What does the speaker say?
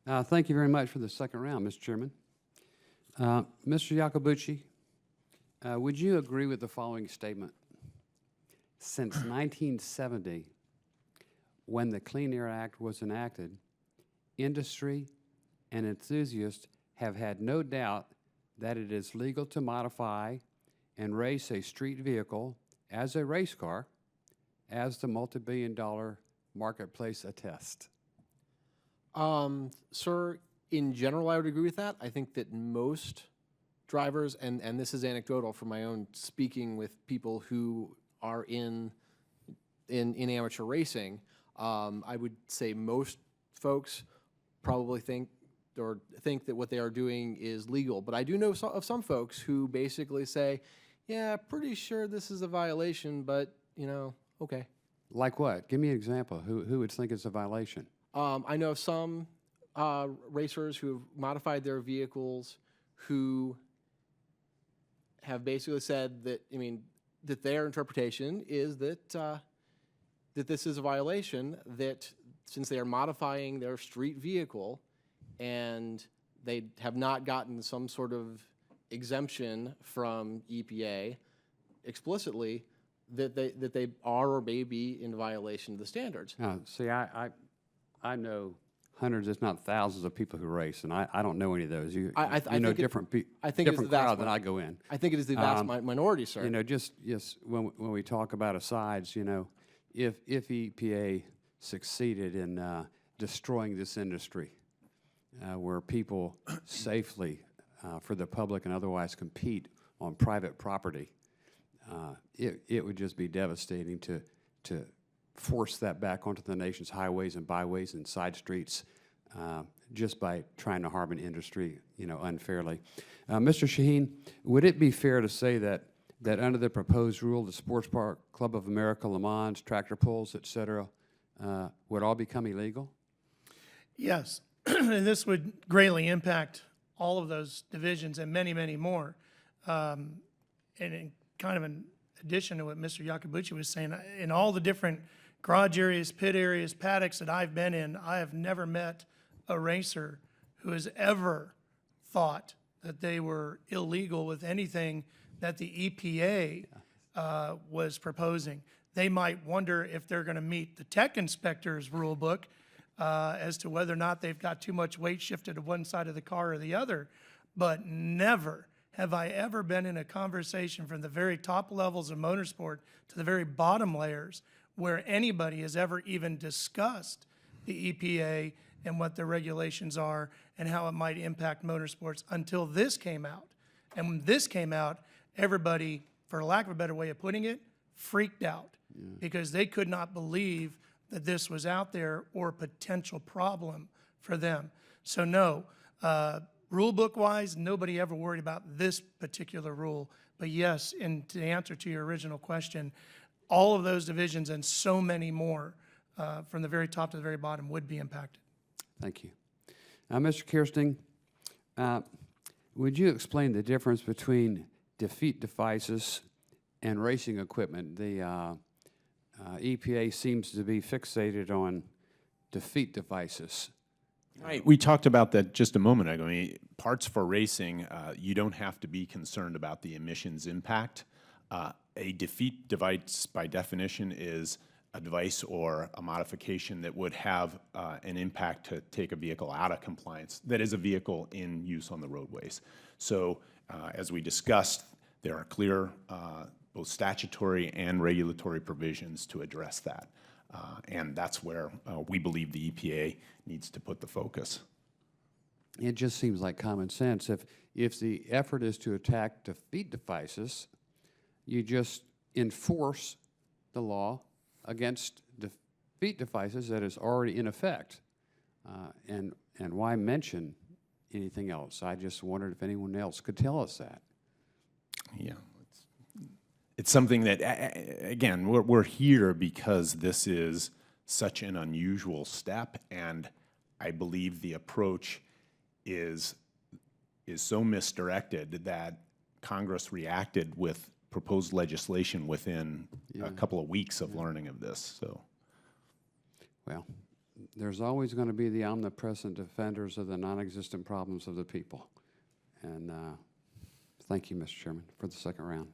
Thank you very much for the second round, Mr. Chairman. Mr. Yacobucci, would you agree with the following statement? Since 1970, when the Clean Air Act was enacted, industry and enthusiasts have had no doubt that it is legal to modify and race a street vehicle as a race car, as the multi-billion-dollar marketplace attests. Sir, in general, I would agree with that. I think that most drivers, and this is anecdotal from my own speaking with people who are in amateur racing, I would say most folks probably think that what they are doing is legal. But I do know of some folks who basically say, yeah, pretty sure this is a violation, but, you know, okay. Like what? Give me an example. Who would think it's a violation? I know of some racers who have modified their vehicles who have basically said that, I mean, that their interpretation is that that this is a violation, that since they are modifying their street vehicle and they have not gotten some sort of exemption from EPA explicitly, that they are or may be in violation of the standards. See, I know hundreds, if not thousands, of people who race, and I don't know any of those. You know different crowd than I go in. I think it is the vast minority, sir. You know, just when we talk about asides, you know, if EPA succeeded in destroying this industry, where people safely, for the public and otherwise, compete on private property, it would just be devastating to force that back onto the nation's highways and byways and side streets just by trying to harm an industry, you know, unfairly. Mr. Sheheen, would it be fair to say that under the proposed rule, the Sports Park Club of America, Le Mans, tractor pulls, et cetera, would all become illegal? Yes, and this would greatly impact all of those divisions and many, many more. And in kind of an addition to what Mr. Yacobucci was saying, in all the different garage areas, pit areas, paddocks that I've been in, I have never met a racer who has ever thought that they were illegal with anything that the EPA was proposing. They might wonder if they're going to meet the tech inspector's rule book as to whether or not they've got too much weight shifted to one side of the car or the other, but never have I ever been in a conversation from the very top levels of motorsport to the very bottom layers where anybody has ever even discussed the EPA and what the regulations are and how it might impact motorsports until this came out. And when this came out, everybody, for lack of a better way of putting it, freaked out because they could not believe that this was out there or a potential problem for them. So no, rule book wise, nobody ever worried about this particular rule. But yes, and to answer to your original question, all of those divisions and so many more from the very top to the very bottom would be impacted. Thank you. Mr. Kersting, would you explain the difference between defeat devices and racing equipment? The EPA seems to be fixated on defeat devices. Right. We talked about that just a moment ago. I mean, parts for racing, you don't have to be concerned about the emissions impact. A defeat device, by definition, is a device or a modification that would have an impact to take a vehicle out of compliance that is a vehicle in use on the roadways. So, as we discussed, there are clear both statutory and regulatory provisions to address that. And that's where we believe the EPA needs to put the focus. It just seems like common sense. If the effort is to attack defeat devices, you just enforce the law against defeat devices that is already in effect. And why mention anything else? I just wondered if anyone else could tell us that. Yeah. It's something that, again, we're here because this is such an unusual step, and I believe the approach is so misdirected that Congress reacted with proposed legislation within a couple of weeks of learning of this. So, well, there's always going to be the omnipresent defenders of the non-existent problems of the people. And thank you, Mr. Chairman, for the second round.